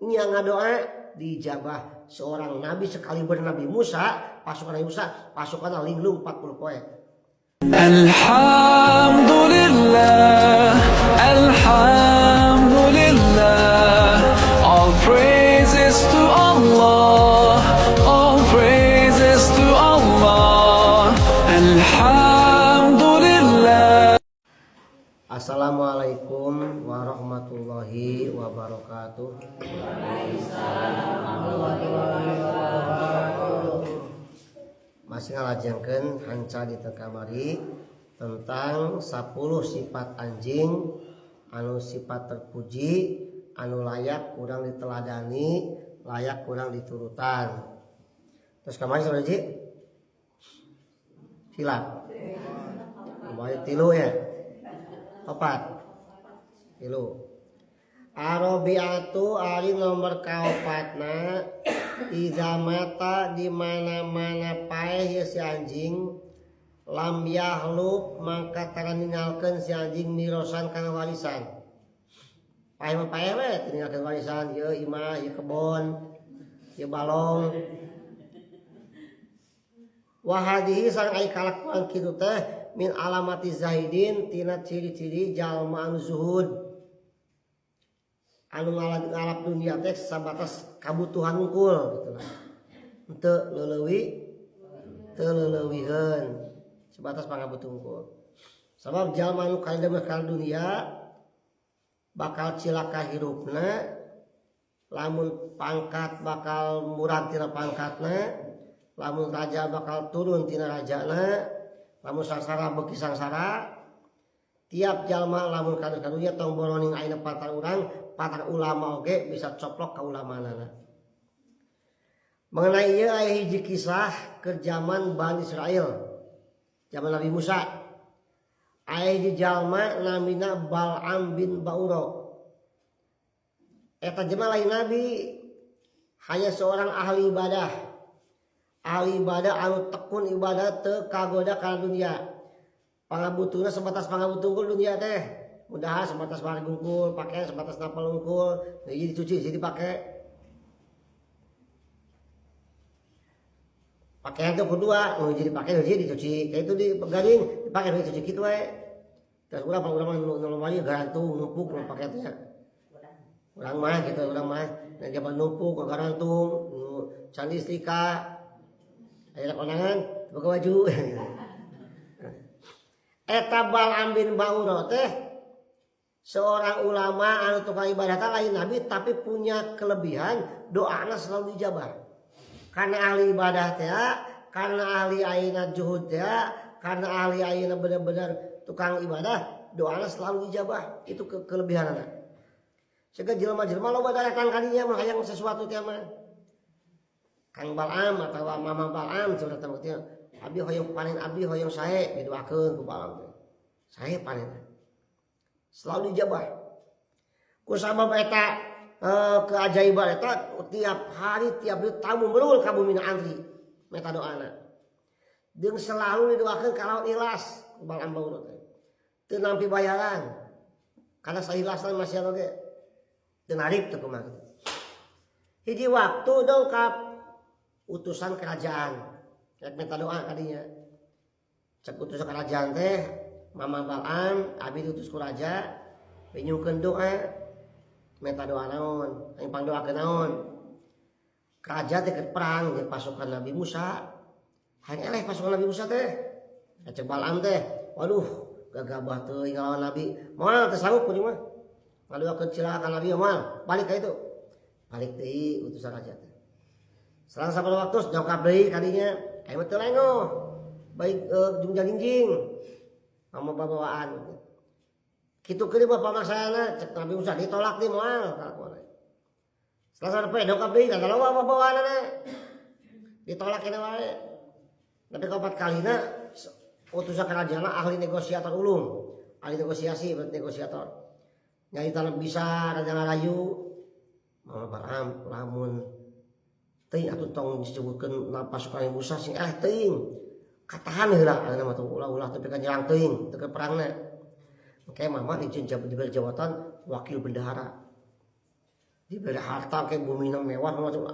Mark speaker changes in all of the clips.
Speaker 1: nya ngadoa dijabah. Seorang nabi sekali Nabi Musa, pasukan Nabi Musa pasukan linglung 40 poe.
Speaker 2: Alhamdulillah, Alhamdulillah, all praises to Allah, all praises to Allah, Alhamdulillah.
Speaker 1: Assalamualaikum warahmatullahi wabarakatuh. Masih ngalajengkeun hanca di kamari tentang 10 sifat anjing anu sifat terpuji, anu layak kurang diteladani, layak kurang diturutan. Terus kamari saudara Ji? Silap. Kembali tilu ya. 4 tilu. Arabiatu ari nomor kaopatna iza mata di mana-mana paeh si anjing lam yahlub maka tara ninggalkeun si anjing mirosan kana warisan. Paeh mah paeh we tinggalkeun warisan ieu imah ieu kebon ieu balong. Wa hadhihi sareng ai kalakuan kitu teh min alamati zahidin tina ciri-ciri jalma anu zuhud. Anu ngalap dunia teh sabatas kabutuhan unggul gitu lah. Henteu leulewi teu leuleuwieun sebatas pangabutuh unggul. Sabab jalma anu kalidem ka dunia bakal cilaka hirupna, lamun pangkat bakal murah tina pangkatna, lamun raja bakal turun tina rajana, lamun sangsara beuki sangsara. Tiap jalma lamun kadunya tong boroning aina patar urang, patar ulama oge bisa coplok ka ulamanana. Mengenai ieu aya hiji kisah ke zaman Bani Israil, zaman Nabi Musa. Aya hiji jalma namina Bal'am bin Ba'uro. Eta jelema lain nabi, hanya seorang ahli ibadah. Ahli ibadah anu tekun ibadah teu kagoda kana dunia. Pangabutuhna sebatas pangabutuh unggul dunia teh. Mudahan sebatas barang unggul, pakaian sebatas napal unggul, jadi dicuci, jadi pakai. Pakaian itu kedua, jadi pakai, jadi dicuci. Kayak itu digaring, dipakai, dicuci gitu we. Terus urang nolong garantung, numpuk, pakai itu ya. Urang mah gitu, urang mah. Nah jaman numpuk, garantung, candi setrika. Aya konangan, pakai baju. Eta Bal'am bin Ba'uro teh seorang ulama anu tukang ibadah lain nabi tapi punya kelebihan doana selalu dijabah. Karena ahli ibadah teh, karena ahli ayeuna juhud teh, karena ahli ayeuna benar-benar tukang ibadah, doana selalu dijabah. Itu kelebihanna. Sehingga jelema-jelema loba datang kadinya mah hayang sesuatu teh mah. Kang Bal'am atau Mama Bal'am curhat teh abi hoyong panen abi hoyong sae didoakeun ku Bal'am. Sae panen. Selalu dijabah. Ku sabab eta keajaiban eta tiap hari tiap deui tamu meurul ka bumi antri meta doana. Jeung selalu didoakeun kalawan ikhlas ku Bal'am Ba'uro teh. Teu nampi bayaran. Karena saihlasan masih oge. Teu narik teu kumaha. Hiji waktu dongkap utusan kerajaan. Rek minta doa kadinya. Cek utus kerajaan teh Mama Bal'am abi diutus ku raja pinyukeun doa. Minta doa naon? Aing pangdoakeun naon? Raja teh keur perang jeung pasukan Nabi Musa. Hayang eleh pasukan Nabi Musa teh. Cek Bal'am teh, waduh gagabah teuing ngalawan Nabi. Moal teu sanggup kuring mah. Ngadoakeun cilaka ka Nabi moal, balik ka itu. Balik deui utusan raja teh. Selang sabaraha waktu nyokap deui kadinya. Ayo teu lengoh. Baik jungjang-jingjing. Mama bawaan. Kitu keur mah pamaksana cek Nabi Musa ditolak deui moal kalakuan. Setelah sampai dongkap deui kan kalau bawaanna ditolak kene wae. Tapi kaopat kalina utusan kerajaan ahli negosiator ulung, ahli negosiasi berarti negosiator. Nyai tanam bisa raja ngarayu. Mama Bal'am lamun teuing atuh tong disebutkeun pasukan Musa sing teuing katahan heula aya mah ulah-ulah tapi kan nyerang teuing teu perangna. Oke mama diberi jabatan wakil bendahara. diberi harta kayak bumi mewah macam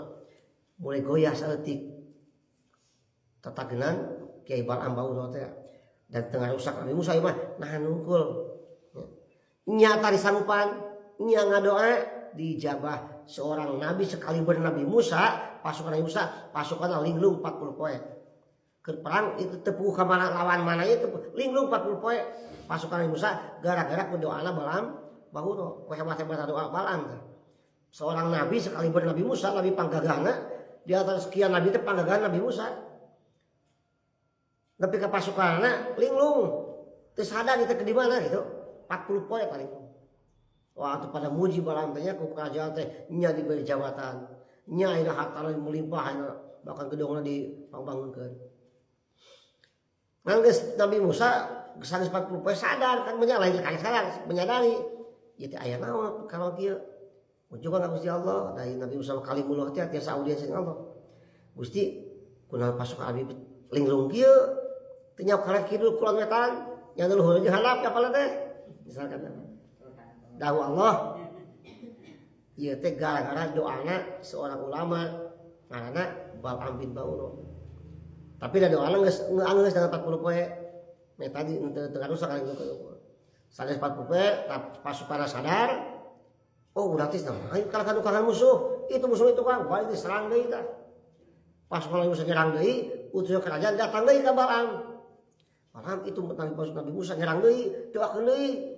Speaker 1: mulai goyah saeutik tatagenan Kiai Bal'am Bauro teh dan tengah rusak Nabi Musa mah nahan nungkul nya tari sanggupan nya ngadoa dijabah seorang nabi sekaliber Nabi Musa pasukan Nabi Musa pasukan linglung 40 poe ke perang itu tepuk ke mana lawan mananya itu linglung 40 poe pasukan Nabi Musa gara-gara doana Bal'am Bauro hebat-hebat doa Bal'am seorang nabi sekaliber Nabi Musa nabi panggagahna di atas sekian nabi itu panggagahan Nabi Musa tapi ke pasukanna linglung terus sadar itu ke di mana gitu 40 poe paling wah itu pada muji Bal'am teh ku kerajaan teh nya diberi jabatan nya ina harta melimpah ina bahkan gedongna dipangbangunkeun nanggeus Nabi Musa geus 40 poe sadar kan menyalahi kan sadar menyadari ieu teh aya naon kalau kieu juga Gusti Allah dari Nabi Musa kalimullah teh tiasa audiens jeung Allah Gusti kunaon pasukan abi linglung kieu teu nyaok kana kidul kulon wetan nya luhur jeung halap kapal teh misalkan dahu Allah ieu teh gara-gara doana seorang ulama ngaranna Bal'am bin Bauro tapi da doana geus anggeus dengan 40 poe me tadi teu rusak kan sanes 40 poe pasukan sadar oh udah tis nah ayo kalahkan musuh itu kan balik diserang deui tah pasukan Musa nyerang deui utus kerajaan datang deui ka Bal'am itu Nabi Musa nyerang deui doakeun deui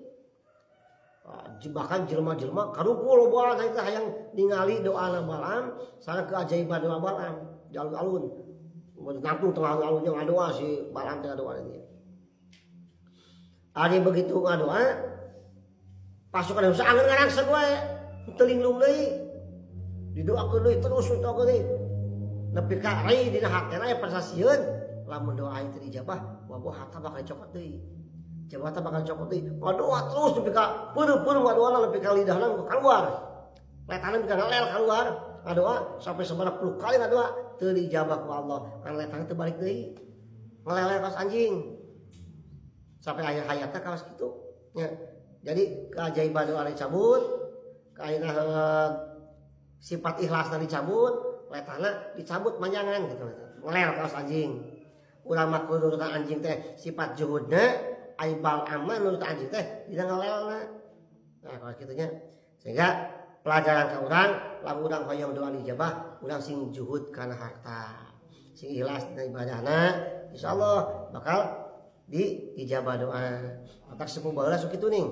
Speaker 1: bahkan jelema-jelema karupul loba tah hayang ningali doana Bal'am sareng keajaiban doa Bal'am di alun-alun nampung tengah alun-alunnya ngadoa si Bal'am teh ngadoa ieu ari begitu ngadoa pasukan Musa angin ngarangsek wae teu linglung deui didoakeun deui terus doakeun deui nepi ka ai dina hate aya persasieun lamun doa teu dijabah boboh harta bakal cokot deui jabatan bakal cokot deui ngadoa terus nepi ka peureuh-peureuh ngadoana nepi ka lidahna keluar letana bisa ngalel keluar ngadoa sampai seberapa puluh kali ngadoa teu dijabah ku Allah kan letana teu balik deui ngeleleh kaos anjing sampai akhir hayatna kaos kitu nya jadi keajaiban doa dicabut, kaina sifat ikhlasna dicabut, letana dicabut manjangan gitu. Ngelel kaos anjing. Ulama kudu nurutan anjing teh sifat juhudna, ai Bal'am nurutan anjing teh dina ngelelna. Nah, kalau kitu nya. Sehingga pelajaran ka urang, lamun urang hoyong doa dijabah, urang sing juhud kana harta. Sing ikhlas dina ibadahna, insyaallah bakal diijabah doa. Otak sepuh baheula sok kitu ning.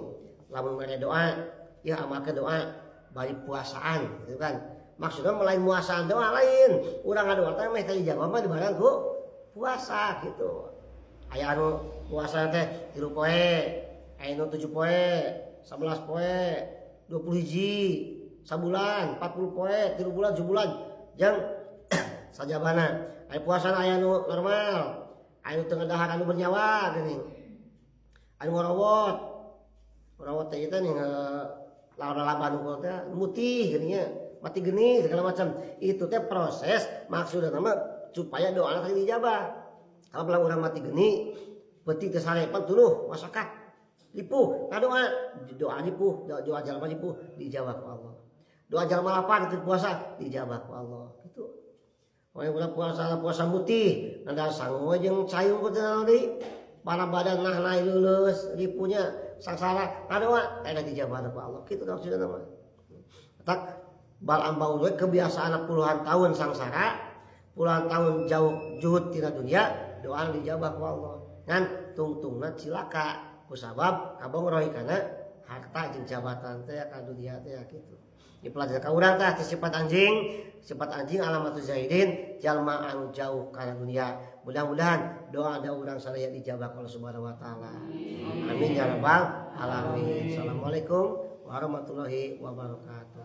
Speaker 1: Lamun mere doa ya amalkeun doa bari puasaan gitu kan maksudnya melain puasaan doa lain urang ngadoa teh meh teh dijawab mah dibareng ku puasa gitu aya anu puasa teh 3 poe aya anu 7 poe 11 poe 20 hiji sabulan 40 poe 3 bulan sebulan jeung sajabana aya puasa aya anu normal aya anu teu ngedahar anu bernyawa geuning anu ngorowot rawat teh kita nih laba-laba nu teh mutih geunya mati geuning segala macam itu teh proses maksudna mah supaya doa teh dijabah kalau urang mati geuning peuting teh sarepan tuluh masakat lipuh ngadoa doa lipuh doa jalma lipuh dijabah ku Allah doa jalma lapar keur puasa dijabah ku Allah gitu we urang puasa mutih nanda sangoe jeung cayung ku teh deui para badan nah leuleus lipunya sangsara ngadoa eta dijabah ku Allah kitu maksudna mah tak Bal'am Bauro kebiasaan puluhan tahun sangsara puluhan tahun jauh juhud tina dunia doa dijabah ku Allah ngan tungtungna cilaka kusabab kabongrohi kana harta jeung jabatan teh ka dunia teh kitu dipelajaran ka urang teh sifat anjing alamatuz zaidin jalma anu jauh kana dunia mudah-mudahan doa ada urang sadaya dijabah Allah Subhanahu wa taala amin ya rabbal alamin assalamualaikum warahmatullahi wabarakatuh.